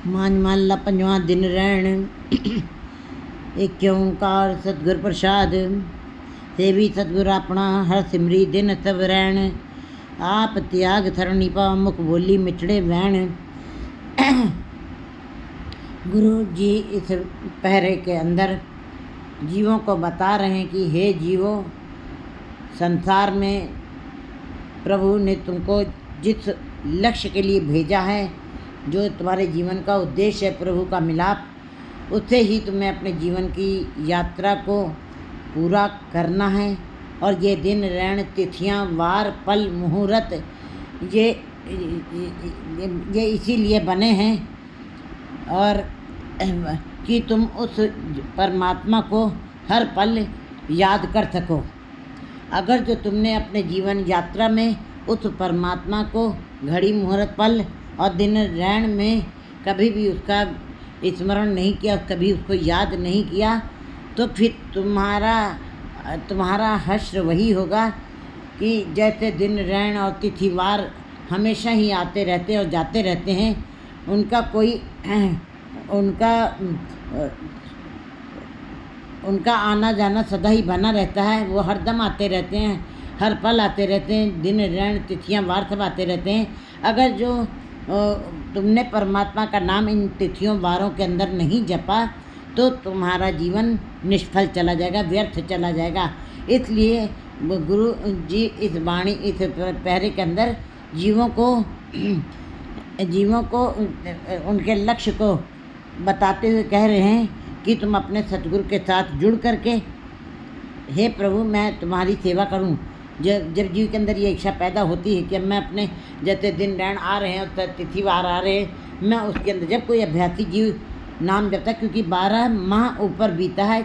मांझ महला पंजवां दिन रहन। एक ओंकार सतगुर प्रसाद। सेवी सतगुर अपना हर सिमरी दिन सब रहन। आप त्याग थरनी पा मुख बोली मिठड़े बहन। गुरु जी इस पहरे के अंदर जीवों को बता रहे हैं कि हे जीवो, संसार में प्रभु ने तुमको जिस लक्ष्य के लिए भेजा है, जो तुम्हारे जीवन का उद्देश्य है प्रभु का मिलाप, उससे ही तुम्हें अपने जीवन की यात्रा को पूरा करना है। और ये दिन ऋण तिथियां वार पल मुहूर्त ये इसीलिए बने हैं और कि तुम उस परमात्मा को हर पल याद कर सको। अगर जो तुमने अपने जीवन यात्रा में उस परमात्मा को घड़ी मुहूर्त पल और दिन ऋण में कभी भी उसका स्मरण नहीं किया, कभी उसको याद नहीं किया, तो फिर तुम्हारा हश्र वही होगा कि जैसे दिन ऋण और तिथिवार हमेशा ही आते रहते और जाते रहते हैं, उनका आना जाना सदा ही बना रहता है। वो हरदम आते रहते हैं, हर पल आते रहते हैं, दिन ऋण तिथियां वार सब आते रहते हैं। अगर जो तुमने परमात्मा का नाम इन तिथियों वारों के अंदर नहीं जपा, तो तुम्हारा जीवन निष्फल चला जाएगा, व्यर्थ चला जाएगा। इसलिए गुरु जी इस पहरे के अंदर जीवों को उनके लक्ष्य को बताते हुए कह रहे हैं कि तुम अपने सतगुरु के साथ जुड़ करके, हे प्रभु मैं तुम्हारी सेवा करूं। जब जीव के अंदर ये इच्छा पैदा होती है कि मैं अपने जैसे दिन ऋण आ रहे हैं और तिथिवार आ रहे हैं, मैं उसके अंदर जब कोई अभ्यासी जीव नाम जपता, क्योंकि 12 माह ऊपर बीता है,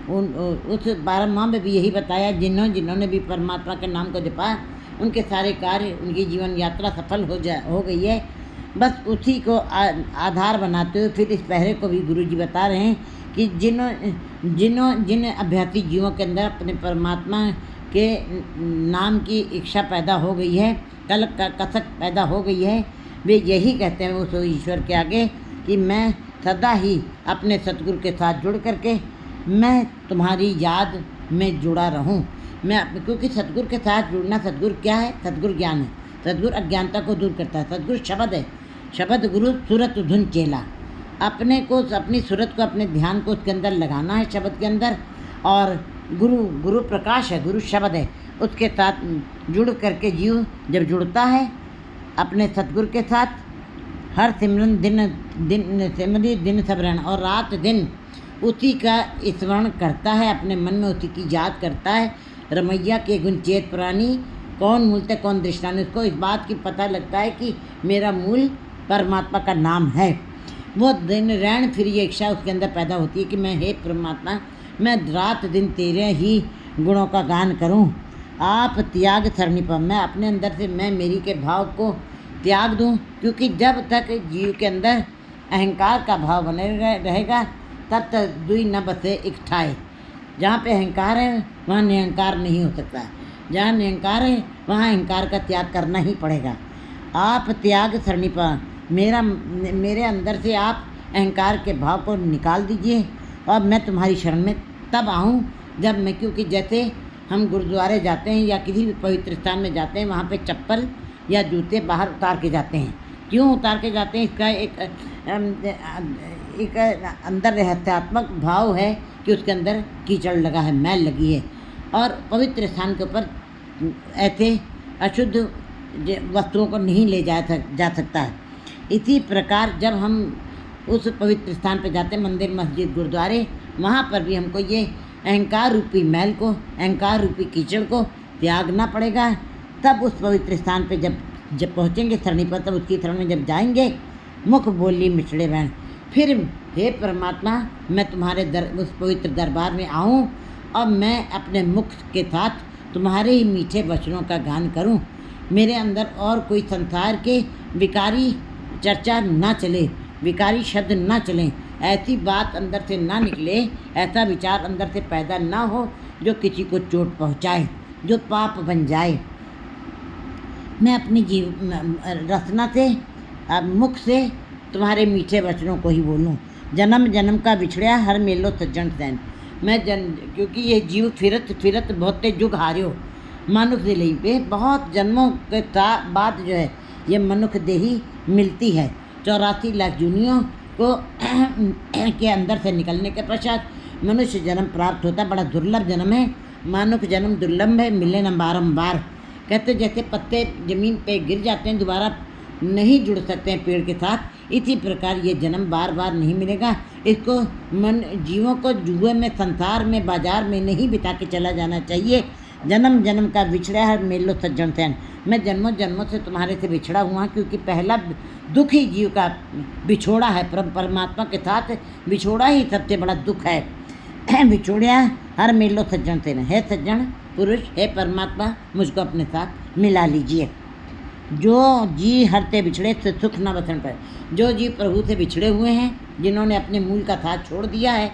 उस 12 माह में भी यही बताया, जिन्होंने भी परमात्मा के नाम को जपा उनके सारे कार्य, उनकी जीवन यात्रा सफल हो गई है। बस उसी को आधार बनाते हुए फिर इस पहरे को भी गुरु जी बता रहे हैं कि जिन अभ्यासी जीवों के अंदर अपने परमात्मा के नाम की इच्छा पैदा हो गई है, कसक पैदा हो गई है, वे यही कहते हैं उस ईश्वर के आगे कि मैं सदा ही अपने सतगुरु के साथ जुड़ करके मैं तुम्हारी याद में जुड़ा रहूं। क्योंकि सतगुरु के साथ जुड़ना, सतगुरु क्या है? सतगुरु ज्ञान है, सतगुरु अज्ञानता को दूर करता है, सतगुरु शब्द है, शब्द गुरु सूरत धुन चेला। अपनी सूरत को, अपने ध्यान को उसके अंदर लगाना है, शब्द के अंदर। और गुरु प्रकाश है, गुरु शब्द है, उसके साथ जुड़ करके जीव जब जुड़ता है अपने सतगुरु के साथ, हर सिमरन दिन सबरण और रात दिन उसी का स्मरण करता है, अपने मन में उसी की याद करता है। रमैया के गुण चेत प्राणी, कौन मूलते कौन दृष्टानी। उसको इस बात की पता लगता है कि मेरा मूल परमात्मा का नाम है। वो दिन ऋण फिर ये इच्छा उसके अंदर पैदा होती है कि मैं हे परमात्मा, मैं रात दिन तेरे ही गुणों का गान करूं। आप त्याग सरणी पर, मैं अपने अंदर से मैं मेरी के भाव को त्याग दूं, क्योंकि जब तक जीव के अंदर अहंकार का भाव बने रहेगा तब तक दुई न बसे एक ठाए। जहाँ पे अहंकार है वहाँ निरंकार नहीं हो सकता, जहाँ निरंकार है वहाँ अहंकार का त्याग करना ही पड़ेगा। आप त्याग सरणी पर, मेरे अंदर से आप अहंकार के भाव को निकाल दीजिए और मैं तुम्हारी शरण में तब आऊँ जब मैं, क्योंकि जैसे हम गुरुद्वारे जाते हैं या किसी भी पवित्र स्थान में जाते हैं, वहाँ पे चप्पल या जूते बाहर उतार के जाते हैं। क्यों उतार के जाते हैं? इसका एक अंदर रहस्यात्मक भाव है कि उसके अंदर कीचड़ लगा है, मैल लगी है, और पवित्र स्थान के ऊपर ऐसे अशुद्ध वस्तुओं को नहीं ले जा सकता है। इसी प्रकार जब हम उस पवित्र स्थान पर जाते हैं, मंदिर मस्जिद गुरुद्वारे, वहाँ पर भी हमको ये अहंकार रूपी मैल को, अहंकार रूपी कीचड़ को त्यागना पड़ेगा। तब उस पवित्र स्थान पे जब पहुँचेंगे सरणी पर, तब उसकी शरण में जब जाएंगे, मुख बोली मिठड़े बहन, फिर हे परमात्मा मैं तुम्हारे उस पवित्र दरबार में आऊँ और मैं अपने मुख के साथ तुम्हारे ही मीठे वचनों का गान करूं। मेरे अंदर और कोई संसार के विकारी चर्चा ना चले, विकारी शब्द ना चलें, ऐसी बात अंदर से ना निकले, ऐसा विचार अंदर से पैदा ना हो जो किसी को चोट पहुंचाए, जो पाप बन जाए। मैं अपनी रचना से, मुख से तुम्हारे मीठे वचनों को ही बोलूँ। जन्म जन्म का बिछड़िया हर मेलो सज्जन सैन। क्योंकि ये जीव फिरत फिरत बहुते जुग हारियो मनुख दिलई पे, बहुत जन्मों के बाद जो है ये मनुख देही मिलती है। 84 लाख जूनियों को के अंदर से निकलने के पश्चात मनुष्य जन्म प्राप्त होता। बड़ा दुर्लभ जन्म है, मानुष जन्म दुर्लभ है, मिले न बारम्बार। कहते जैसे पत्ते जमीन पे गिर जाते हैं, दोबारा नहीं जुड़ सकते हैं पेड़ के साथ, इसी प्रकार ये जन्म बार बार नहीं मिलेगा। इसको जीवों को जुए में, संसार में, बाजार में नहीं बिता के चला जाना चाहिए। जन्म जन्म का बिछड़ा है मेलो सज्जन सैन। मैं जन्मों जन्मों से तुम्हारे से बिछड़ा हुआ, क्योंकि पहला दुख ही जीव का बिछोड़ा है। परमात्मा के साथ बिछोड़ा ही सबसे बड़ा दुख है। बिछोड़िया हर मेलो सज्जन सैन। है सज्जन पुरुष, हे परमात्मा, मुझको अपने साथ मिला लीजिए। जो जी हरते बिछड़े से सुख न बसन पर। जो जीव प्रभु से बिछड़े हुए हैं, जिन्होंने अपने मूल का साथ छोड़ दिया है,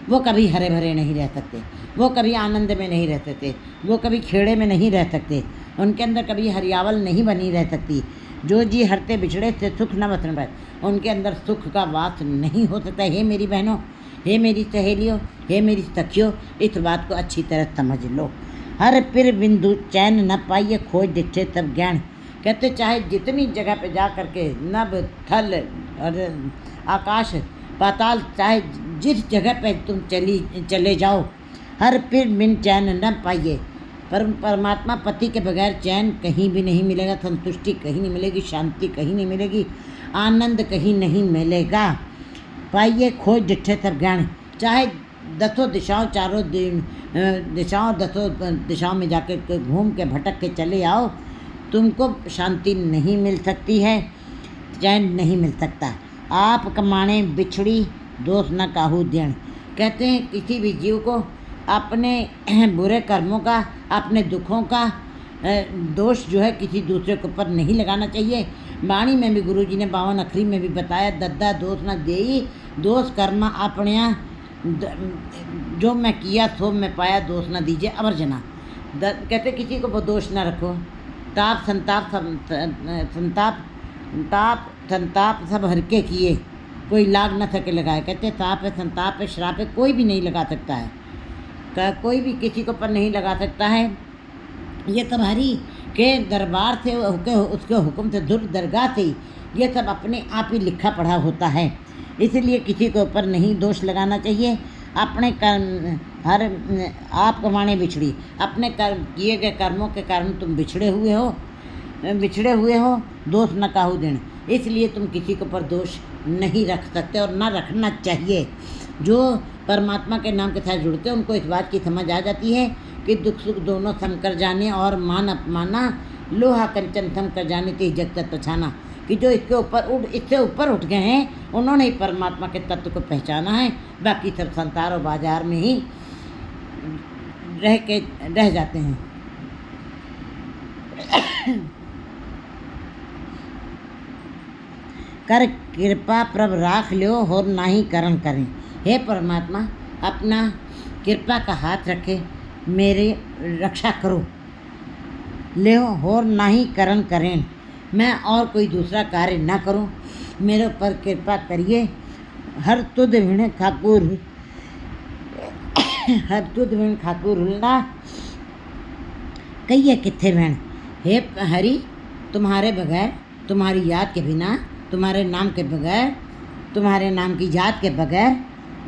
वो कभी हरे भरे नहीं रह सकते, वो कभी आनंद में नहीं रह सकते, वो कभी खेड़े में नहीं रह सकते, उनके अंदर कभी हरियावल नहीं बनी रह सकती। जो जी हरते बिछड़े से सुख न बसन पर, उनके अंदर सुख का वास नहीं हो सकता। हे मेरी बहनों, हे मेरी सहेलियों, हे मेरी सखियों, इस बात को अच्छी तरह समझ लो। हर पिर बिंदु चैन न पाइए, खोज दिखे तब ज्ञान। कहते चाहे जितनी जगह पे जा करके नभ थल और आकाश पाताल, चाहे जिस जगह पे तुम चले जाओ, हर पिर बिन चैन न पाइए। परमात्मा पति के बगैर चैन कहीं भी नहीं मिलेगा, संतुष्टि कहीं नहीं मिलेगी, शांति कहीं नहीं मिलेगी, आनंद कहीं नहीं मिलेगा। पाइए खोज डिठे सब ज्ञान। चाहे दसों दिशाओं, चारों दिशाओं, दसों दिशाओं में जाकर घूम के भटक के चले आओ, तुमको शांति नहीं मिल सकती है, चैन नहीं मिल सकता। आप कमाने बिछड़ी दोष न काहू देण। कहते हैं किसी भी जीव को अपने बुरे कर्मों का, अपने दुखों का दोष जो है किसी दूसरे के ऊपर नहीं लगाना चाहिए। वाणी में भी गुरु जी ने 52 अखरी में भी बताया, दद्दा दोष न देई, दोष कर्म अपने जो मैं किया सो मैं पाया, दोष न दीजिए अवर जना। कहते किसी को वो दोष न रखो। ताप संताप सब हर के किए, कोई लाग न सके लगाए। कहते ताप है, संताप है, श्राप है, कोई भी नहीं लगा सकता है, कोई भी किसी को पर नहीं लगा सकता है। ये सब हरि के दरबार से, उसके हुक्म से, दूर दरगाह से ये सब अपने आप ही लिखा पढ़ा होता है। इसलिए किसी के ऊपर नहीं दोष लगाना चाहिए। अपने कर्म हर आप कमाने बिछड़ी, अपने कर्म किए गए कर्मों के कारण तुम बिछड़े हुए हो, दोष न काहू देण। इसलिए तुम किसी के ऊपर दोष नहीं रख सकते और ना रखना चाहिए। जो परमात्मा के नाम के साथ जुड़ते हैं उनको इस बात की समझ आ जाती है कि दुख सुख दोनों सम कर जाने और मान अपमाना, लोहा कंचन थम कर जाने ते जग तक पछाना। कि जो इससे ऊपर उठ गए हैं, उन्होंने ही परमात्मा के तत्व को पहचाना है। बाकी सब संसार और बाजार में ही रह जाते हैं। कर कृपा प्रभ राख लियो और ना ही कर्म करें। हे परमात्मा, अपना कृपा का हाथ रखे, मेरी रक्षा करो, ले और ना ही कर्म करें। मैं और कोई दूसरा कार्य ना करूं, मेरे ऊपर कृपा करिए। हर तुद विण ठाकुर हुल्ला कहिए किथे वैन। हे हरि, तुम्हारे बगैर, तुम्हारी याद के बिना, तुम्हारे नाम के बगैर, तुम्हारे नाम की याद के बगैर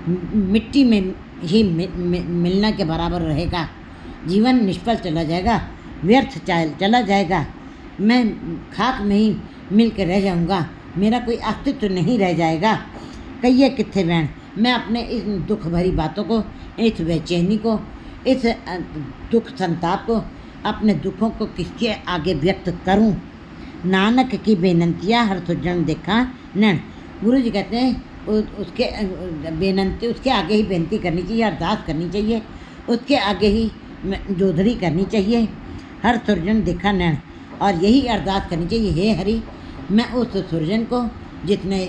मिट्टी में ही मिलना के बराबर रहेगा। जीवन निष्फल चला जाएगा, व्यर्थ चला जाएगा। मैं खाक में ही मिल के रह जाऊँगा, मेरा कोई अस्तित्व नहीं रह जाएगा। कहिए किथे वैन। मैं अपने इस दुख भरी बातों को, इस बेचैनी को, इस दुख संताप को, अपने दुखों को किसके आगे व्यक्त करूं। नानक की बेनंतियाँ हर सुजन देखा नैन। गुरु जी कहते हैं उसके बेनंती, उसके आगे ही बेनती करनी चाहिए, अरदास करनी चाहिए, उसके आगे ही जोधरी करनी चाहिए। हर सुरजन देखा नैन, और यही अरदास करनी चाहिए, हे हरि, मैं उस सुरजन को जिसने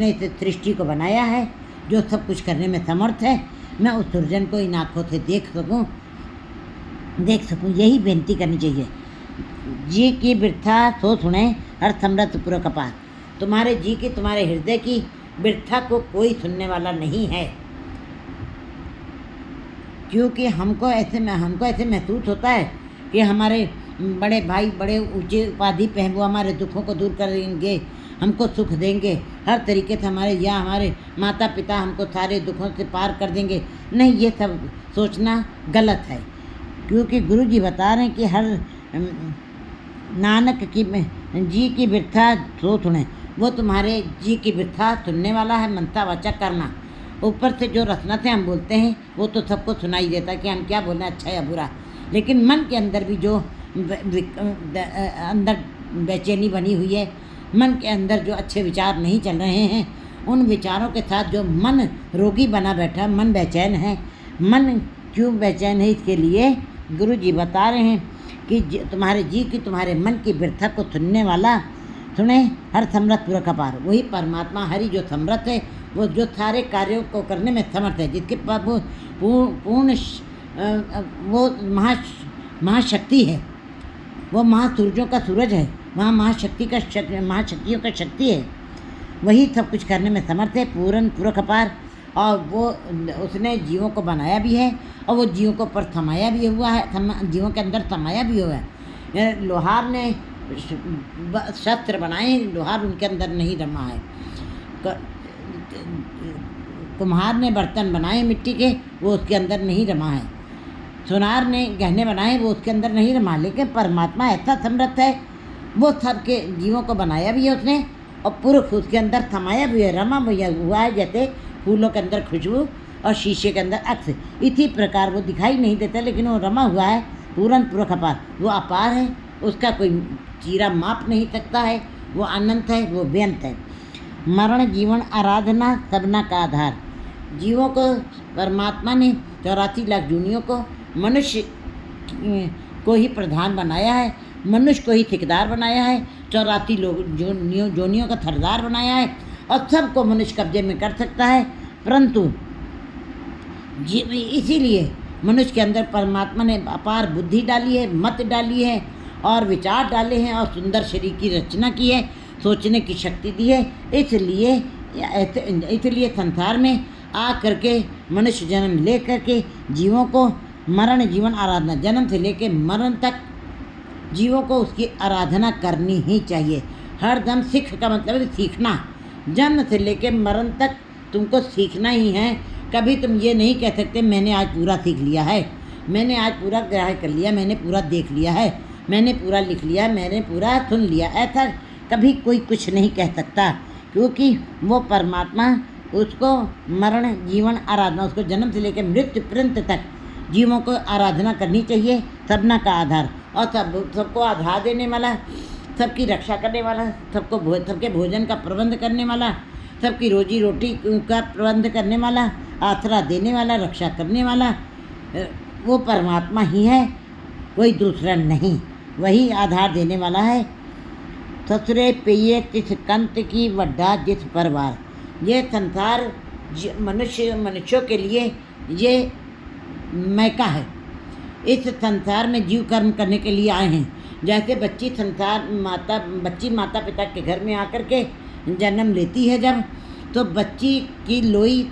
इस सृष्टि को बनाया है, जो सब कुछ करने में समर्थ है, मैं उस सुरजन को इन आँखों से देख सकूं, यही बेनती करनी चाहिए। जी की बिरथा सो सुने हर समृत पुर कपार। तुम्हारे जी की, तुम्हारे हृदय की व्यथा को कोई सुनने वाला नहीं है, क्योंकि हमको ऐसे महसूस होता है कि हमारे बड़े भाई बड़े ऊंचे उपाधि पे हैं, वो हमारे दुखों को दूर करेंगे, हमको सुख देंगे हर तरीके से, हमारे माता पिता हमको सारे दुखों से पार कर देंगे। नहीं, ये सब सोचना गलत है, क्योंकि गुरु जी बता रहे हैं कि हर नानक की जी की व्यथा सो सुने। वो तुम्हारे जी की व्यथा सुनने वाला है, मनता वाचा करना। ऊपर से जो रसना से हम बोलते हैं वो तो सबको सुनाई देता है कि हम क्या बोल रहे हैं, अच्छा या बुरा, लेकिन मन के अंदर भी जो अंदर बेचैनी बनी हुई है, मन के अंदर जो अच्छे विचार नहीं चल रहे हैं, उन विचारों के साथ जो मन रोगी बना बैठा, मन बेचैन है। मन क्यों बेचैन है, इसके लिए गुरु जी बता रहे हैं कि तुम्हारे जी की, तुम्हारे मन की व्यथा को सुनने वाला सुने हर समृत पुर कपार। वही परमात्मा हरि जो समृत है, वो जो सारे कार्यों को करने में समर्थ है, जिसके पास वो पूर्ण वो महाशक्ति है, वो महासूर्यों का सूरज है, वहाँ महाशक्तियों का शक्ति है, वही सब कुछ करने में समर्थ है, पूर्ण पुर कपार। और वो उसने जीवों को बनाया भी है और वो जीवों को पर थमाया भी हुआ है, जीवों के अंदर थमाया भी हुआ है। लोहार ने शस्त्र बनाए, लोहार उनके अंदर नहीं रमा है। कुम्हार ने बर्तन बनाए मिट्टी के, वो उसके अंदर नहीं रमा है। सुनार ने गहने बनाए, वो उसके अंदर नहीं रमा। लेकिन परमात्मा ऐसा समर्थ है, वो सबके जीवों को बनाया भी है उसने और पुरुष उसके अंदर थमाया भी है, रमा भी हुआ है। जैसे फूलों के अंदर खुशबू और शीशे के अंदर अक्स, इसी प्रकार वो दिखाई नहीं देता, लेकिन वो रमा हुआ है पूरन पुर कपार। वो अपार है, उसका कोई चीरा माप नहीं सकता है, वो अनंत है, वो बेअंत है। मरण जीवन आराधना सबना का आधार। जीवों को परमात्मा ने 84 लाख जूनियों को मनुष्य को ही प्रधान बनाया है, मनुष्य को ही ठेकेदार बनाया है, 84 लोग जोनियों का सरदार बनाया है और सबको मनुष्य कब्जे में कर सकता है। परंतु इसीलिए मनुष्य के अंदर परमात्मा ने अपार बुद्धि डाली है, मत डाली है और विचार डाले हैं और सुंदर शरीर की रचना की है, सोचने की शक्ति दी है। इसलिए संसार में आ करके मनुष्य जन्म ले करके जीवों को मरण जीवन आराधना, जन्म से लेके मरण तक जीवों को उसकी आराधना करनी ही चाहिए। हर दम सीख का मतलब है सीखना, जन्म से लेके मरण तक तुमको सीखना ही है। कभी तुम ये नहीं कह सकते मैंने आज पूरा सीख लिया है, मैंने आज पूरा ग्रहण कर लिया, मैंने पूरा देख लिया है, मैंने पूरा लिख लिया, मैंने पूरा सुन लिया। ऐसा कभी कोई कुछ नहीं कह सकता, क्योंकि वो परमात्मा उसको मरण जीवन आराधना, उसको जन्म से लेकर मृत्यु पर्यंत तक जीवों को आराधना करनी चाहिए। सबना का आधार और सबको आधार देने वाला, सबकी रक्षा करने वाला, सबके भोजन का प्रबंध करने वाला, सबकी रोजी रोटी का प्रबंध करने वाला, आसरा देने वाला, रक्षा करने वाला वो परमात्मा ही है, कोई दूसरा नहीं, वही आधार देने वाला है। ससुरे पेये तिस कंत की वड्डा जिस परवार। ये संसार मनुष्यों के लिए ये मैका है। इस संसार में जीव कर्म करने के लिए आए हैं। जैसे बच्ची माता पिता के घर में आकर के जन्म लेती है जब, तो बच्ची की लोई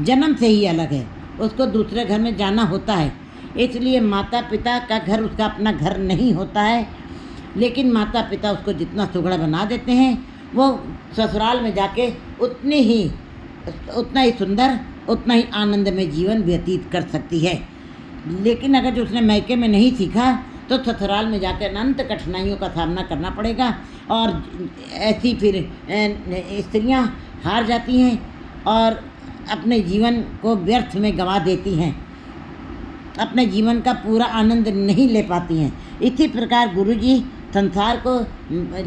जन्म से ही अलग है, उसको दूसरे घर में जाना होता है। इसलिए माता पिता का घर उसका अपना घर नहीं होता है, लेकिन माता पिता उसको जितना सुगड़ा बना देते हैं, वो ससुराल में जाके उतना ही सुंदर, उतना ही आनंद में जीवन व्यतीत कर सकती है। लेकिन अगर जो उसने मैके में नहीं सीखा तो ससुराल में जाकर अनंत कठिनाइयों का सामना करना पड़ेगा। और ऐसी फिर स्त्रियां हार जाती हैं और अपने जीवन को व्यर्थ में गंवा देती हैं, अपने जीवन का पूरा आनंद नहीं ले पाती हैं। इसी प्रकार गुरुजी संसार को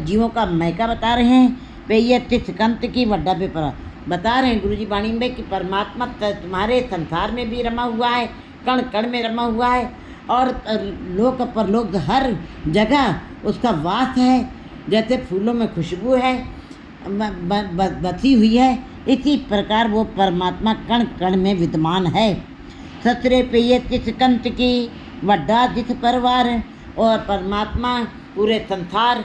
जीवों का मैका बता रहे हैं। पेय तिस कंत की वड्डा पे पर बता रहे हैं गुरुजी वाणी में कि परमात्मा तुम्हारे संसार में भी रमा हुआ है, कण कण में रमा हुआ है और लोक परलोक हर जगह उसका वास है। जैसे फूलों में खुशबू है बसी हुई है, इसी प्रकार वो परमात्मा कण कण में विद्यमान है। ससुरे पेये तिस कंत की वड्डा जिस परवार। और परमात्मा पूरे संसार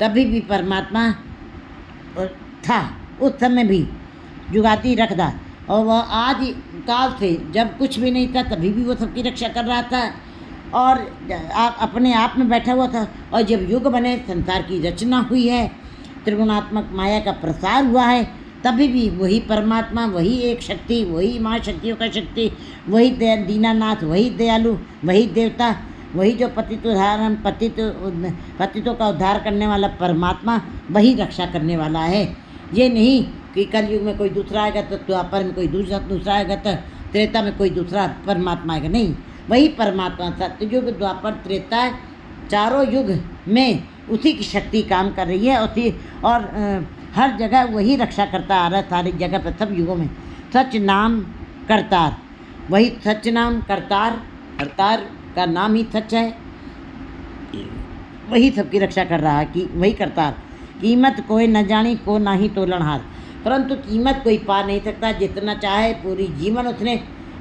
तभी भी परमात्मा था, उस समय भी जुगाती रखता। और वह आदि काल से जब कुछ भी नहीं था तभी भी वो सबकी रक्षा कर रहा था और अपने आप में बैठा हुआ था। और जब युग बने, संसार की रचना हुई है, त्रिगुणात्मक माया का प्रसार हुआ है, तभी भी वही परमात्मा, वही एक शक्ति, वही माँ शक्तियों का शक्ति, वही दीनानाथ, वही दयालु, वही देवता, वही जो पतितों का उद्धार करने वाला परमात्मा, वही रक्षा करने वाला है। ये नहीं कि कलयुग में कोई दूसरा आएगा तो द्वापर में कोई दूसरा आएगा तो त्रेता में कोई दूसरा परमात्मा आएगा, नहीं, वही परमात्मा। सत्ययुग, द्वापर, त्रेता, चारों युग में उसी की शक्ति काम कर रही है। उसी और हर जगह वही रक्षा करता आ रहा है, सारी जगह पर, सब युगों में। सच नाम करतार, वही सच नाम करतार, करतार का नाम ही सच है, वही सबकी रक्षा कर रहा है कि वही करतार। कीमत कोई न जानी को ना ही तोलनहार, परंतु कीमत कोई पा नहीं सकता। जितना चाहे पूरी जीवन उसने,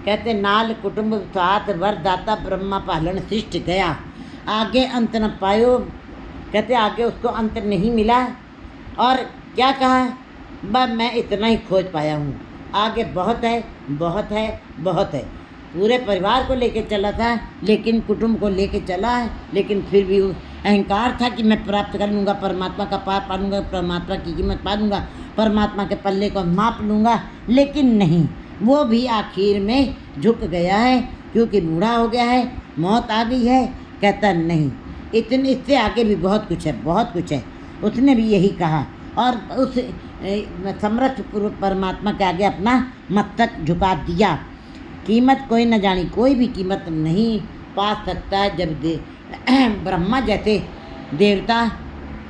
कहते नाल कुटुंब साथ वर दाता ब्रह्मा पालन सृष्ट गया, आगे अंत न पायो, कहते आगे उसको अंत नहीं मिला। और क्या कहा, बस मैं इतना ही खोज पाया हूँ, आगे बहुत है, बहुत है, बहुत है। पूरे परिवार को लेके चला था, लेकिन कुटुंब को लेके चला है, लेकिन फिर भी अहंकार था कि मैं प्राप्त कर लूँगा, परमात्मा का पार पा लूँगा, परमात्मा की कीमत पा लूँगा, परमात्मा के पल्ले को माप लूँगा। लेकिन नहीं, वो भी आखिर में झुक गया है, क्योंकि बूढ़ा हो गया है, मौत आ गई है। कहता नहीं, इतने इससे आगे भी बहुत कुछ है, बहुत कुछ है। उसने भी यही कहा और उस समर्थ परमात्मा के आगे अपना मस्तक झुका दिया। कीमत कोई न जानी, कोई भी कीमत नहीं पा सकता। जब ब्रह्मा जैसे देवता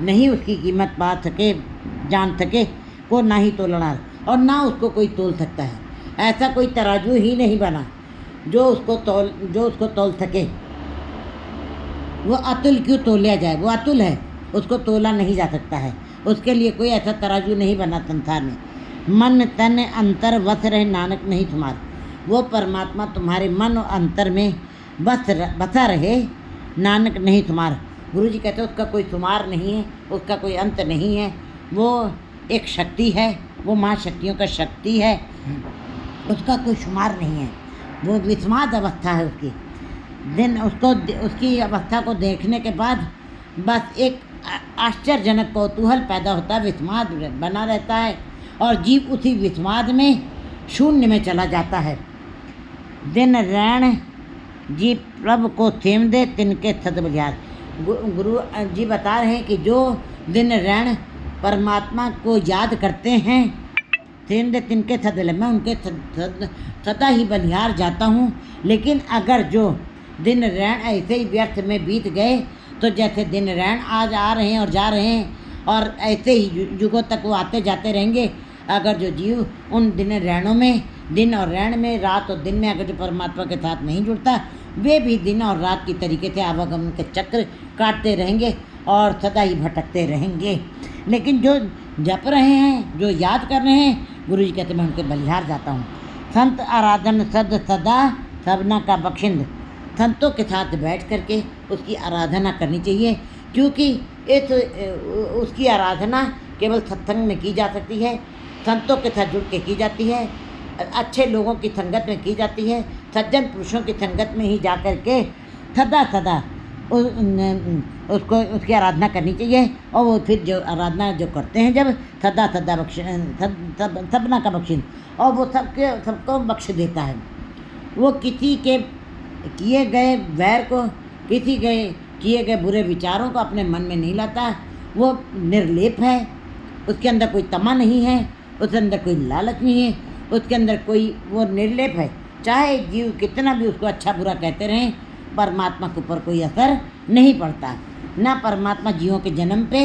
नहीं उसकी कीमत पा सके, जान सके, को ना ही तोलनहार, और ना उसको कोई तोल सकता है। ऐसा कोई तराजू ही नहीं बना जो उसको तोल सके। वो अतुल क्यों तोला जाए, वो अतुल है, उसको तोला नहीं जा सकता है। उसके लिए कोई ऐसा तराजू नहीं बना संसार में। मन तन अंतर वस रहे नानक नहीं तुम्हार, वो परमात्मा तुम्हारे मन और अंतर में बसा रहे, नानक नहीं तुम्हार। गुरु जी कहते हैं उसका कोई शुमार नहीं है, उसका कोई अंत नहीं है। वो एक शक्ति है, वो माँ शक्तियों का शक्ति है, उसका कोई शुमार नहीं है। वो विस्माद अवस्था है उसकी। उसकी अवस्था को देखने के बाद बस एक आश्चर्यजनक कौतूहल पैदा होता है, विस्माद बना रहता है और जीव उसी विस्माद में शून्य में चला जाता है। दिन रैण जी प्रभु को थेम दे तिनके सद बलिहार। गुरु जी बता रहे हैं कि जो दिन रैण परमात्मा को याद करते हैं, थेम दे तिनके सद, मैं उनके सदा ही बलिहार जाता हूँ। लेकिन अगर जो दिन रैण ऐसे ही व्यर्थ में बीत गए, तो जैसे दिन रैण आज आ रहे हैं और जा रहे हैं और ऐसे ही युगों तक वो आते जाते रहेंगे। अगर जो जीव उन दिन रैणों में, दिन और रैण में, रात और दिन में अगर जो परमात्मा के साथ नहीं जुड़ता, वे भी दिन और रात की तरीके से आवागमन के चक्र काटते रहेंगे और सदा ही भटकते रहेंगे। लेकिन जो जप रहे हैं, जो याद कर रहे हैं, गुरु जी कहते मैं उनके बलिहार जाता हूँ। संत आराधन सद सदा सबना का बख्शिंद, संतों के साथ बैठ करके उसकी आराधना करनी चाहिए, क्योंकि उसकी आराधना केवल सत्संग में की जा सकती है, संतों के साथ जुड़ के की जाती है, अच्छे लोगों की संगत में की जाती है, सज्जन पुरुषों की संगत में ही जा कर के सदा सदा उसको उसकी आराधना करनी चाहिए। और वो फिर जो आराधना जो करते हैं जब, सदा सदा सबना का बख्शिंद, और वो सबको बख्श देता है। वो किसी के किए गए वैर को, किसी के किए गए बुरे विचारों को अपने मन में नहीं लाता। वो निर्लेप है, उसके अंदर कोई तमा नहीं है, उसके अंदर कोई लालच नहीं है, उसके अंदर कोई, वो निर्लेप है। चाहे जीव कितना भी उसको अच्छा बुरा कहते रहें, परमात्मा के ऊपर कोई असर नहीं पड़ता। ना परमात्मा जीवों के जन्म पे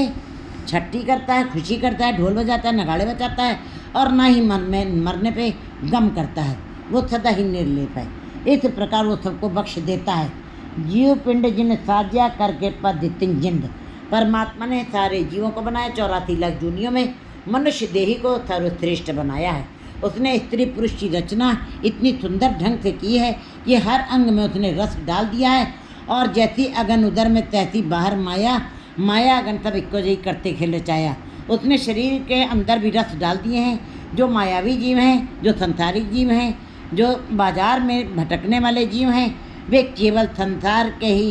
छट्टी करता है, खुशी करता है, ढोल बजाता है, नगाड़े बजाता है, और ना ही मरने पे गम करता है। वो सदा ही निर्लेप है। इस प्रकार वो सबको बख्श देता है। जीव पिंड जिन साजिया करके पद तिन जिंद, परमात्मा ने सारे जीवों को बनाया, 84 लाख जूनियों में मनुष्य देही को सर्वश्रेष्ठ बनाया है। उसने स्त्री पुरुष की रचना इतनी सुंदर ढंग से की है कि हर अंग में उसने रस डाल दिया है। और जैसी अगन उदर में तैसी बाहर माया, मायागन सब इक्को जी करते खेल रचाया। उसने शरीर के अंदर भी रस डाल दिए हैं। जो मायावी जीव हैं, जो संसारिक जीव हैं, जो बाजार में भटकने वाले जीव हैं, वे केवल संसार के ही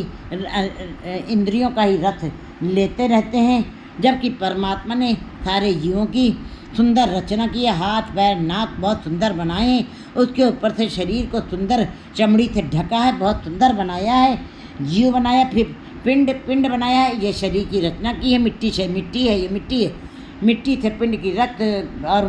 इंद्रियों का ही रस लेते रहते हैं। जबकि परमात्मा ने सारे जीवों की सुंदर रचना की है। हाथ पैर नाक बहुत सुंदर बनाए हैं। उसके ऊपर से शरीर को सुंदर चमड़ी से ढका है, बहुत सुंदर बनाया है। जीव बनाया, फिर पिंड बनाया है। ये शरीर की रचना की है। मिट्टी से मिट्टी है, ये मिट्टी है। मिट्टी से पिंड की रक्त और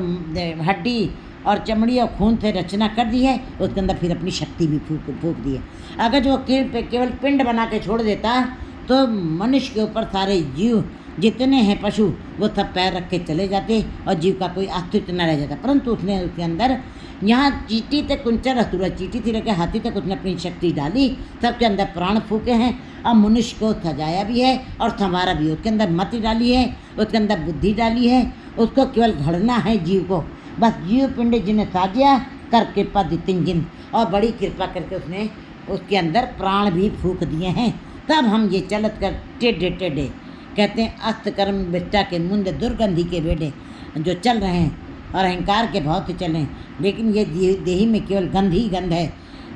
हड्डी और चमड़ी और खून से रचना कर दी है। उसके अंदर फिर अपनी शक्ति भी फूंक दी है। अगर जो केवल पिंड बना के छोड़ देता तो मनुष्य के ऊपर सारे जीव जितने हैं पशु वो सब पैर रख के चले जाते और जीव का कोई अस्तित्व न रह जाता। परंतु उसने उसके अंदर यहाँ चींटी तक कुंचर हथुरा, चींटी थी लेकर हाथी तक उसने अपनी शक्ति डाली। सबके अंदर प्राण फूके हैं। अब मनुष्य को सजाया भी है और संवारा भी है। उसके अंदर मति डाली है, उसके अंदर बुद्धि डाली है। उसको केवल घड़ना है जीव को। बस जीव पिंड जिन्हें साजिया कर कृपा दी जिन, और बड़ी कृपा करके उसने उसके अंदर प्राण भी फूक दिए हैं। तब हम ये चलत कर टेढ़े टेढ़े कहते हैं अस्त कर्म बिट्टा के मुंद दुर्गंधी के बेटे जो चल रहे हैं और अहंकार के भाव से चल रहे हैं। लेकिन ये देही में केवल गंध ही गंध है।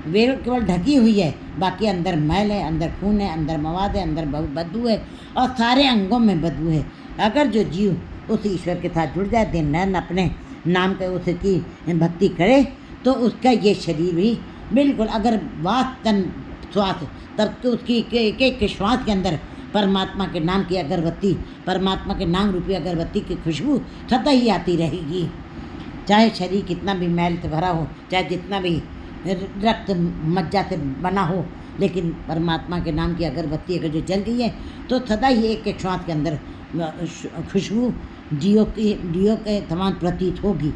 वे केवल ढकी हुई है, बाकी अंदर मैल है, अंदर खून है, अंदर मवाद है, अंदर बदबू है और सारे अंगों में बदबू है। अगर जो जीव उस ईश्वर के साथ जुड़ जाए, दिन नैन अपने नाम के उसकी भक्ति करे, तो उसका ये शरीर भी बिल्कुल, अगर वास तन श्वास, तब तो उसकी एक एक श्वास के अंदर परमात्मा के नाम की अगरबत्ती, परमात्मा के नाम रूपी अगरबत्ती की खुशबू सदा ही आती रहेगी। चाहे शरीर कितना भी मैल से भरा हो, चाहे जितना भी रक्त मज्जा से बना हो, लेकिन परमात्मा के नाम की अगरबत्ती अगर जो जल गई है तो सदा ही एक एक श्वास के अंदर खुशबू जीवों के समान प्रतीत होगी।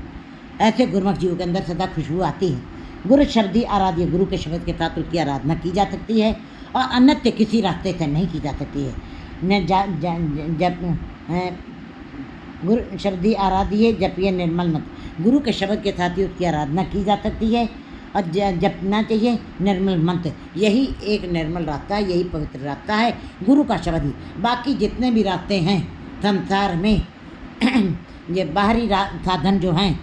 ऐसे गुरुमुख जीवों के अंदर सदा खुशबू आती है। गुरु शब्द ही आराध्य, गुरु के शब्द के साथ उसकी आराधना की जा सकती है और अन्यत्र किसी रास्ते से नहीं की जा सकती है। जब गुरु शब्द ही आराध्य जब ये निर्मल मत, गुरु के शब्द के साथ ही उसकी आराधना की जा सकती है और जपना चाहिए निर्मल मंत्र। यही एक निर्मल रास्ता है, यही पवित्र रास्ता है, गुरु का शब्द ही। बाकी जितने भी रास्ते हैं संसार में ये बाहरी साधन जो हैं,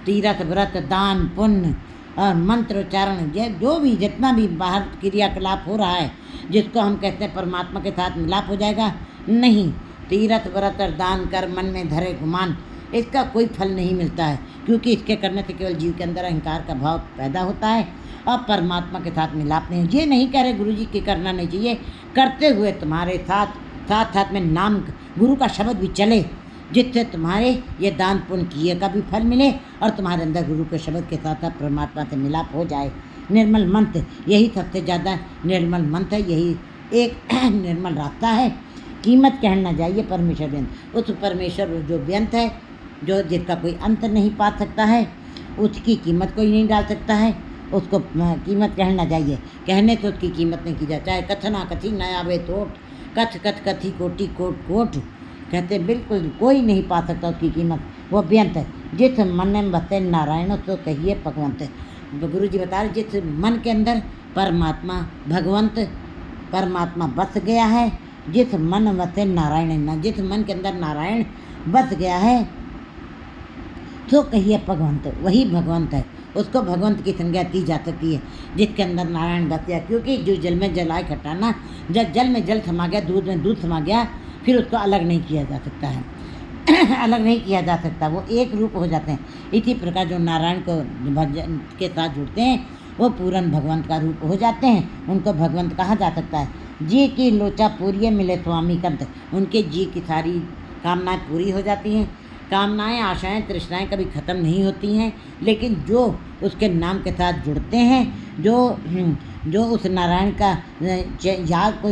तीर्थ व्रत दान पुण्य और मंत्र उच्चारण, ये जो भी जितना भी बाहर क्रियाकलाप हो रहा है, जिसको हम कहते हैं परमात्मा के साथ मिलाप हो जाएगा, नहीं। तीर्थ व्रत और दान कर मन में धरे गुमान, इसका कोई फल नहीं मिलता है, क्योंकि इसके करने से केवल जीव के अंदर अहंकार का भाव पैदा होता है और परमात्मा के साथ मिलाप नहीं। ये नहीं कह रहे गुरु जी की करना नहीं चाहिए, करते हुए तुम्हारे साथ साथ में नाम गुरु का शब्द भी चले, जिससे तुम्हारे ये दान पुण्य किए का भी फल मिले और तुम्हारे अंदर गुरु के शब्द के साथ साथ परमात्मा से मिलाप हो जाए। निर्मल मंत्र, यही सबसे ज़्यादा निर्मल मंत्र है, यही एक निर्मल रास्ता है। कीमत कहना चाहिए परमेश्वर व्यंत, उस परमेश्वर जो व्यंत है, जो जिसका कोई अंत नहीं पा सकता है, उसकी कीमत कोई नहीं डाल सकता है, उसको कीमत कहना चाहिए। कहने से उसकी कीमत नहीं की जाए, चाहे कथना कथी नया वे तोट, कथ कथ कथी कोटि कोट कोट, कहते बिल्कुल कोई नहीं पा सकता उसकी कीमत। वो व्यंत है, जिस मन में बसे नारायण तो कहिए भगवंत। तो गुरु जी बता रहे, जिस मन के अंदर परमात्मा भगवंत परमात्मा बस गया है, जिस मन बसे नारायण, जिस मन के अंदर नारायण बस गया है तो कहिए भगवंत, वही भगवंत है। उसको भगवंत की संज्ञा दी जा सकती है जिसके अंदर नारायण बस गया। क्योंकि जो जल में जल आए खटाना, जब जल में जल समा गया, दूध में दूध समा गया, फिर उसको अलग नहीं किया जा सकता है अलग नहीं किया जा सकता, वो एक रूप हो जाते हैं। इसी प्रकार जो नारायण को भजन के साथ जुड़ते हैं वो पूर्ण भगवंत का रूप हो जाते हैं, उनको भगवंत कहा जा सकता है। जी की लोचा पूरी मिले स्वामी कंत, उनके जी की सारी कामनाएं पूरी हो जाती हैं। कामनाएं आशाएं तृष्णाएं कभी ख़त्म नहीं होती हैं, लेकिन जो उसके नाम के साथ जुड़ते हैं, जो उस नारायण का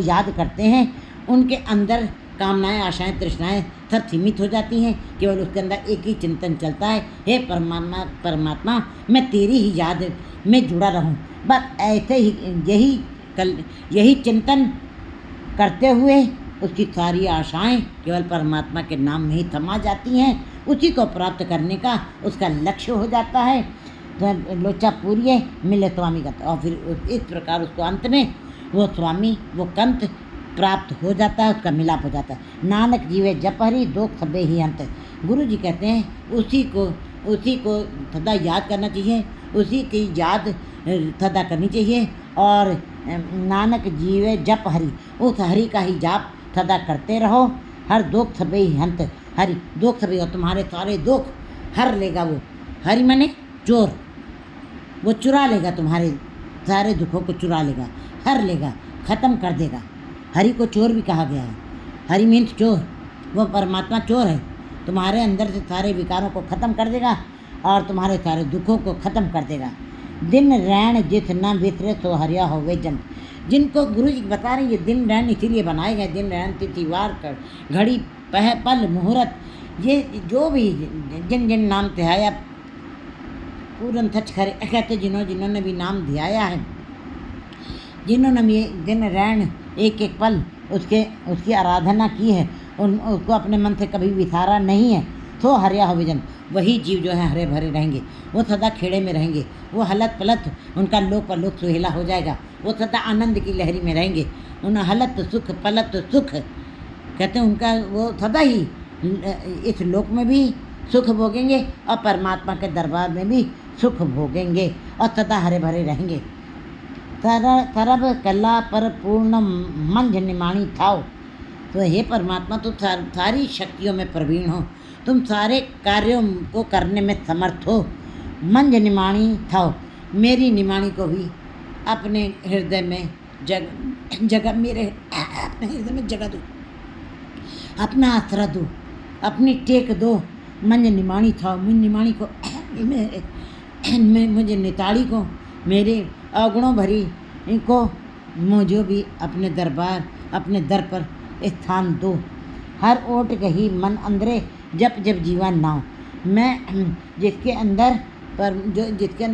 याद करते हैं, उनके अंदर कामनाएं आशाएं तृष्णाएं सब सीमित हो जाती हैं। केवल उसके अंदर एक ही चिंतन चलता है, हे परमात्मा मैं तेरी ही याद में जुड़ा रहूं। बस ऐसे ही यही चिंतन करते हुए उसकी सारी आशाएं केवल परमात्मा के नाम में ही थमा जाती हैं। उसी को प्राप्त करने का उसका लक्ष्य हो जाता है। तो लोचा पूरी है मिले स्वामी का, और फिर इस प्रकार उसको अंत में वो स्वामी, वो कंत प्राप्त हो जाता है, उसका मिलाप हो जाता है। नानक जीवे जप हरि दोख सबे ही अंत। गुरु जी कहते हैं उसी को सदा याद करना चाहिए, उसी की याद सदा करनी चाहिए। और नानक जीवे जप हरि, उस हरि का ही जाप सदा करते रहो। हर दुख सबे ही हंत, हरि दुख सबे, और तुम्हारे सारे दुख हर लेगा वो। हरि माने चोर, वो चुरा लेगा, तुम्हारे सारे दुखों को चुरा लेगा, हर लेगा, ख़त्म कर देगा। हरि को चोर भी कहा गया है। हरि मीन्स चोर, वो परमात्मा चोर है। तुम्हारे अंदर से सारे विकारों को ख़त्म कर देगा और तुम्हारे सारे दुखों को ख़त्म कर देगा। दिन रैन जित न बिसरे सो हरिया होवे जन। जिनको गुरु जी बता रहे हैं, ये दिन रैन इसीलिए बनाए गए, दिन रैन तिथि वार कर घड़ी पह पल मुहूर्त, ये जो भी जिन जिन नाम ध्याया पूरन सच खरे, कहते जिन्होंने भी नाम ध्याया है, जिन्होंने भी दिन रैन एक एक पल उसकी आराधना की है, उसको अपने मन से कभी विसारा नहीं है, तो हरिया हो विजन, वही जीव जो है हरे भरे रहेंगे, वो सदा खेड़े में रहेंगे, वो हलत पलत उनका लोक पर लोक सुहेला हो जाएगा, वो सदा आनंद की लहरी में रहेंगे। उन हलत सुख पलत सुख कहते हैं उनका, वो सदा ही इस लोक में भी सुख भोगेंगे और परमात्मा के दरबार में भी सुख भोगेंगे और सदा हरे भरे रहेंगे। सरब कला पर पूर्ण मंझ निमाणी थाओ। तो हे परमात्मा, तुम सारी शक्तियों में प्रवीण हो, तुम सारे कार्यों को करने में समर्थ हो। मंझ निमाणी थाओ, मेरी निमाणी को भी अपने हृदय में जगह मेरे अपने हृदय में जगह दो, अपना आसरा दो, अपनी टेक दो। मंझ निमाणी थाओ, मुझ निमाणी को मुझे निताड़ी को, मेरे अवगुणों भरी को मुझे भी अपने दरबार अपने दर पर स्थान दो। हर ओट गही मन अंदरे जप जब जीवन नाव। मैं जिसके अंदर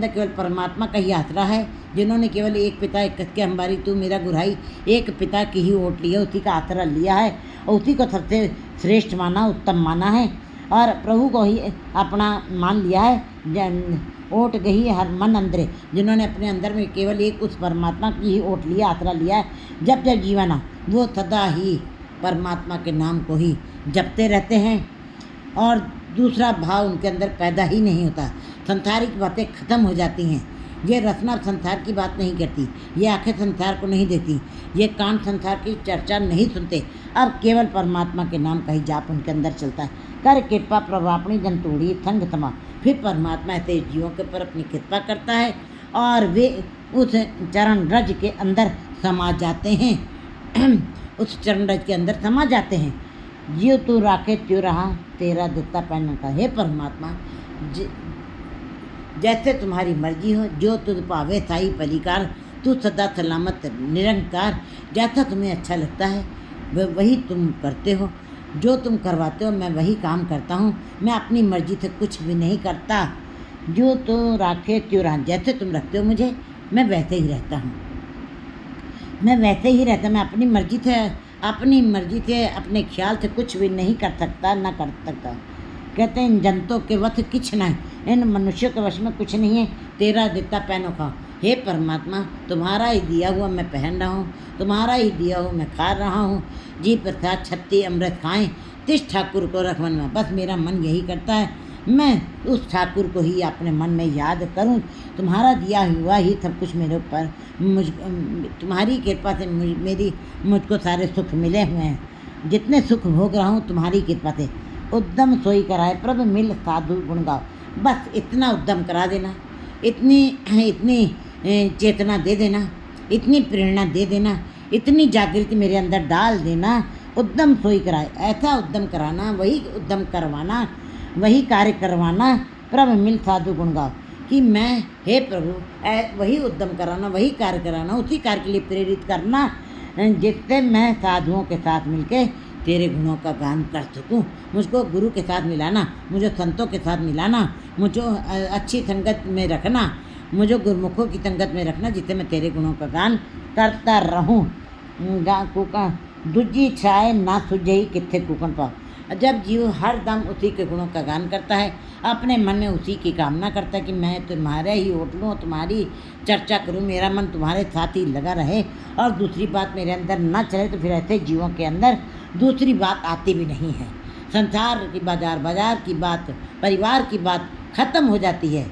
केवल परमात्मा का ही आसरा है, जिन्होंने केवल एक पिता एक के हमारी तू मेरा गुराई, एक पिता की ही ओट लिया, उसी का आसरा लिया है और उसी को सबसे श्रेष्ठ माना, उत्तम माना है और प्रभु को ही अपना मान लिया है। ओट गही हर मन अंदरे, जिन्होंने अपने अंदर में केवल एक उस परमात्मा की ही ओट लिया, आसरा लिया है। जब जब जीवन वो सदा ही परमात्मा के नाम को ही जपते रहते हैं और दूसरा भाव उनके अंदर पैदा ही नहीं होता। संसारिक बातें खत्म हो जाती हैं। ये रचना संसार की बात नहीं करती, ये आंखें संसार को नहीं देती, ये कान संसार की चर्चा नहीं सुनते। अब केवल परमात्मा के नाम का ही जाप उनके अंदर चलता है। कर कृपा प्रभापणी जंतूड़ी संग समा। फिर परमात्मा ऐसे जीवों के ऊपर अपनी कृपा करता है और वे उस चरण रज के अंदर समा जाते हैं उस चरण रज के अंदर समा जाते हैं। जियो तू राखे त्यों रहा तेरा दित्ता पहनने का। हे परमात्मा, जैसे तुम्हारी मर्जी हो, जो तुझ पावे साई पलिकार, तू सदा सलामत निरंकार। जैसा तुम्हें अच्छा लगता है वही तुम करते हो, जो तुम करवाते हो मैं वही काम करता हूँ। मैं अपनी मर्जी से कुछ भी नहीं करता। जो तो राखे त्यों रहा, जैसे तुम रखते हो मुझे मैं वैसे ही रहता हूँ, मैं वैसे ही रहता। मैं अपनी मर्जी से अपने ख्याल से कुछ भी नहीं कर सकता, ना कर सकता। कहते हैं इन जनतों के वश किछ नहीं, इन मनुष्यों के वश में कुछ नहीं है। तेरा दित्ता पहनो खाओ। हे परमात्मा, तुम्हारा ही दिया हुआ मैं पहन रहा हूँ, तुम्हारा ही दिया हुआ मैं खा रहा हूँ। जी प्रसाद छत्ती अमृत खाएं, तिस ठाकुर को रख मन में। बस मेरा मन यही करता है, मैं उस ठाकुर को ही अपने मन में याद करूं। तुम्हारा दिया हुआ ही सब कुछ मेरे ऊपर, तुम्हारी कृपा से मुझको सारे सुख मिले हुए हैं। जितने सुख भोग रहा हूँ तुम्हारी कृपा से। उद्यम सोई कराए प्रभु मिल साधु गुण गाओ। बस इतना उद्यम करा देना, इतनी चेतना दे देना, इतनी प्रेरणा दे देना, इतनी जागृति मेरे अंदर डाल देना। उद्यम सोई कराए, ऐसा उद्यम कराना, वही उद्यम करवाना, वही कार्य करवाना। प्रभु मिल साधु गुण गाओ कि मैं, हे प्रभु, वही उद्यम कराना, वही कार्य कराना, उसी कार्य के लिए प्रेरित करना जिससे मैं साधुओं के साथ मिलके तेरे गुणों का गान कर सकूं। मुझको गुरु के साथ मिलाना, मुझे संतों के साथ मिलाना, मुझे अच्छी संगत में रखना, मुझे गुरुमुखों की संगत में रखना, जिससे मैं तेरे गुणों का गान करता रहूं। कुका दूजी छाए ना सुझे ही कितने कुकन पाओ। जब जीव हर दम उसी के गुणों का गान करता है, अपने मन में उसी की कामना करता है कि मैं तुम्हारे ही होठ लूँ, तुम्हारी चर्चा करूँ, मेरा मन तुम्हारे साथ ही लगा रहे और दूसरी बात मेरे अंदर न चले, तो फिर ऐसे जीवों के अंदर दूसरी बात आती भी नहीं है। संसार की बाजार की बात, परिवार की बात खत्म हो जाती है।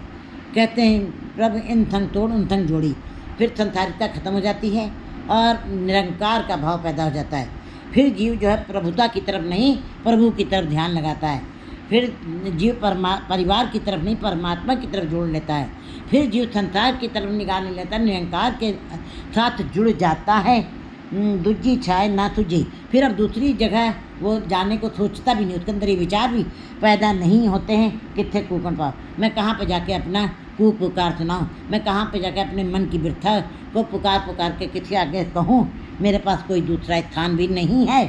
कहते हैं प्रभु इन संग तोड़ उन संग जोड़ी, फिर संसारिकता खत्म हो जाती है और निरंकार का भाव पैदा हो जाता है। फिर जीव जो है प्रभुता की तरफ नहीं, प्रभु की तरफ ध्यान लगाता है। फिर जीव परिवार की तरफ नहीं, परमात्मा की तरफ जोड़ लेता है। फिर जीव संसार की तरफ निगाह नहीं लेता, निरंकार के साथ जुड़ जाता है। दूजी छाए ना तुझे, फिर अब दूसरी जगह वो जाने को सोचता भी नहीं, उसके अंदर ये विचार भी पैदा नहीं होते हैं कितने कूकन पाओ, मैं कहाँ पे जाके अपना कूक पुकार सुनाऊँ, मैं कहाँ पे जाके अपने मन की वृथा को पुकार के किसी आगे कहूँ, मेरे पास कोई दूसरा स्थान भी नहीं है।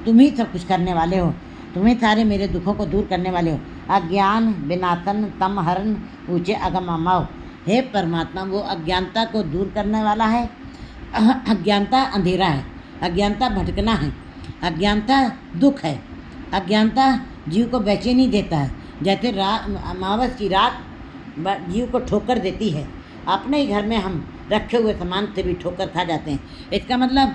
तुम ही सब कुछ करने वाले हो, तुम्ही सारे मेरे दुखों को दूर करने वाले हो। अज्ञान विनाशन तम हरण ऊँचे अगम अमाओ, हे परमात्मा वो अज्ञानता को दूर करने वाला है। अज्ञानता अंधेरा है, अज्ञानता भटकना है, अज्ञानता दुख है, अज्ञानता जीव को बेचैनी देता है। जैसे अमावस की रात जीव को ठोकर देती है, अपने ही घर में हम रखे हुए सामान से भी ठोकर खा जाते हैं। इसका मतलब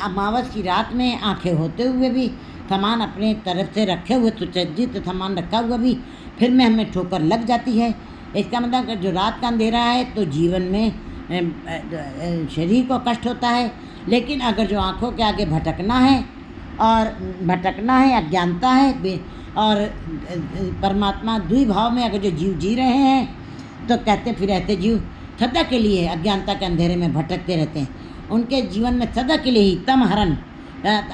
अमावस की रात में आंखें होते हुए भी सामान अपने तरफ से रखे हुए सुसज्जित सामान रखा हुआ भी फिर में हमें ठोकर लग जाती है। इसका मतलब अगर जो रात का अंधेरा है तो जीवन में शरीर को कष्ट होता है, लेकिन अगर जो आँखों के आगे भटकना है अज्ञानता है और परमात्मा द्विभाव में अगर जो जीव जी रहे हैं, तो कहते फिर रहते जीव सदा के लिए अज्ञानता के अंधेरे में भटकते रहते हैं। उनके जीवन में सदा के लिए ही तम हरण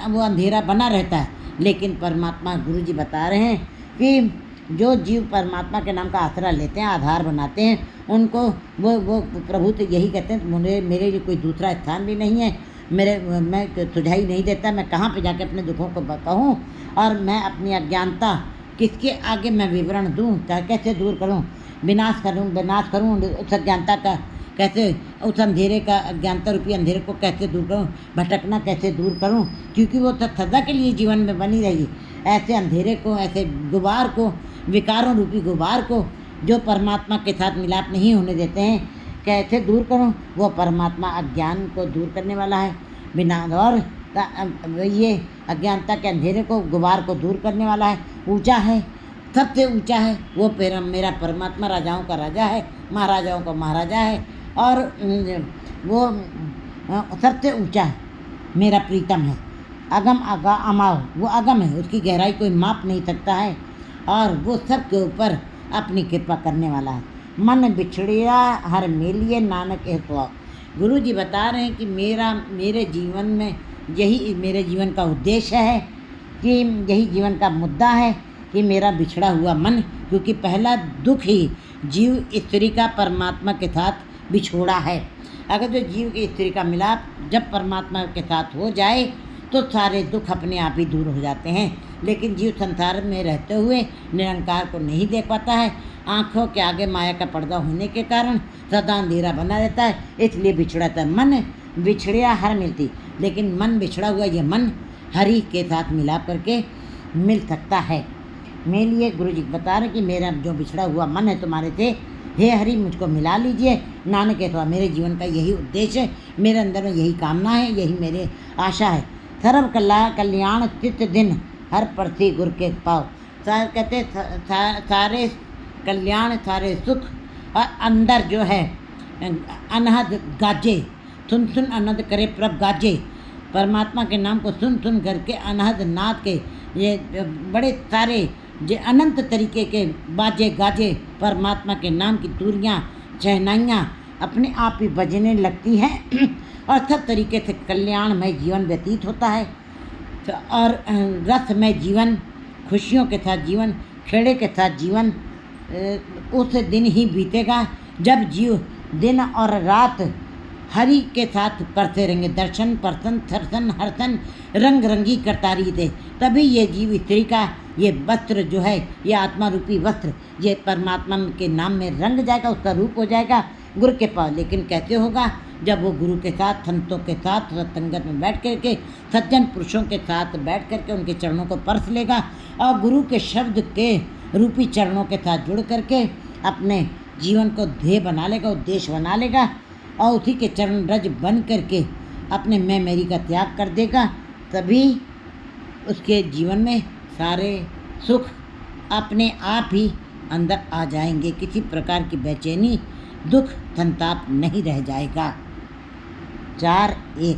वो अंधेरा बना रहता है। लेकिन परमात्मा गुरु जी बता रहे हैं कि जो जीव परमात्मा के नाम का आसरा लेते हैं, आधार बनाते हैं, उनको वो प्रभु तो यही कहते हैं मेरे लिए कोई दूसरा स्थान भी नहीं है, मैं सुझाई नहीं देता, मैं कहाँ पे जाके अपने दुखों को कहूँ और मैं अपनी अज्ञानता किसके आगे मैं विवरण दूँ, कैसे दूर करूँ, विनाश करूँ उस अज्ञानता का, कैसे उस अंधेरे का अज्ञानता रूपी अंधेरे को कैसे दूर करूँ, भटकना कैसे दूर करूँ, क्योंकि वो तो सदा के लिए जीवन में बनी रहेगी। ऐसे अंधेरे को, ऐसे गुबार को, विकारों रूपी गुबार को जो परमात्मा के साथ मिलाप नहीं होने देते हैं, कैसे दूर करूँ? वो परमात्मा अज्ञान को दूर करने वाला है, बिना और ये अज्ञानता के अंधेरे को, गुबार को दूर करने वाला है, ऊंचा है, सबसे ऊंचा है वो मेरा परमात्मा। राजाओं का राजा है, महाराजाओं का महाराजा है और वो सबसे ऊंचा है, मेरा प्रीतम है। अगम अमाओ, वो अगम है, उसकी गहराई कोई माप नहीं सकता है और वो सबके ऊपर अपनी कृपा करने वाला है। मन बिछड़िया हर मेलिए नानक है तो। गुरु जी बता रहे हैं कि मेरे जीवन में यही मेरे जीवन का उद्देश्य है, कि यही जीवन का मुद्दा है कि मेरा बिछड़ा हुआ मन, क्योंकि पहला दुख ही जीव स्त्री का परमात्मा के साथ बिछोड़ा है। अगर जो जीव की स्त्री का मिलाप जब परमात्मा के साथ हो जाए तो सारे दुख अपने आप ही दूर हो जाते हैं। लेकिन जीव संसार में रहते हुए निरंकार को नहीं देख पाता है, आँखों के आगे माया का पर्दा होने के कारण सदा अंधेरा बना रहता है, इसलिए बिछड़ाता है। मन बिछड़िया हर मिलती, लेकिन मन बिछड़ा हुआ ये मन हरि के साथ मिलाप करके मिल सकता है। मेरे लिए गुरु जी बता रहे कि मेरा जो बिछड़ा हुआ मन है तुम्हारे से, हे हरि मुझको मिला लीजिए। नानक है तो मेरे जीवन का यही उद्देश्य है, मेरे अंदर में यही कामना है, यही मेरे आशा है। सर्व कल्याण चित्त दिन हर प्रति गुरु के पाओ। कहते सारे कल्याण, सारे सुख और अंदर जो है अनहद गाजे, सुन सुन अनहद करे प्रभ गाजे। परमात्मा के नाम को सुन सुन करके अनहद नाद के ये बड़े सारे जो अनंत तरीके के बाजे गाजे परमात्मा के नाम की तूरियाँ शहनाइयाँ अपने आप ही बजने लगती हैं और सब तरीके से कल्याणमय जीवन व्यतीत होता है और रसमय जीवन, खुशियों के साथ जीवन, खेड़े के साथ जीवन उस दिन ही बीतेगा जब जीव दिन और रात हरि के साथ करते रहेंगे। दर्शन परसन थर्सन हर्सन रंग रंगी करतारी दे, तभी ये जीव स्त्री का ये वस्त्र जो है, ये आत्मा रूपी वस्त्र, ये परमात्मा के नाम में रंग जाएगा, उसका रूप हो जाएगा गुरु के पास। लेकिन कैसे होगा? जब वो गुरु के साथ, संतों के साथ, सत्संगत में बैठ करके, सज्जन पुरुषों के साथ बैठ करके उनके चरणों को परस लेगा और गुरु के शब्द के रूपी चरणों के साथ जुड़ करके अपने जीवन को ध्येय बना लेगा, उद्देश्य बना लेगा और उसी के चरण रज बन करके अपने मैं मेरी का त्याग कर देगा। तभी उसके जीवन में सारे सुख अपने आप ही अंदर आ जाएंगे। किसी प्रकार की बेचैनी, दुख, संताप नहीं रह जाएगा। 4:1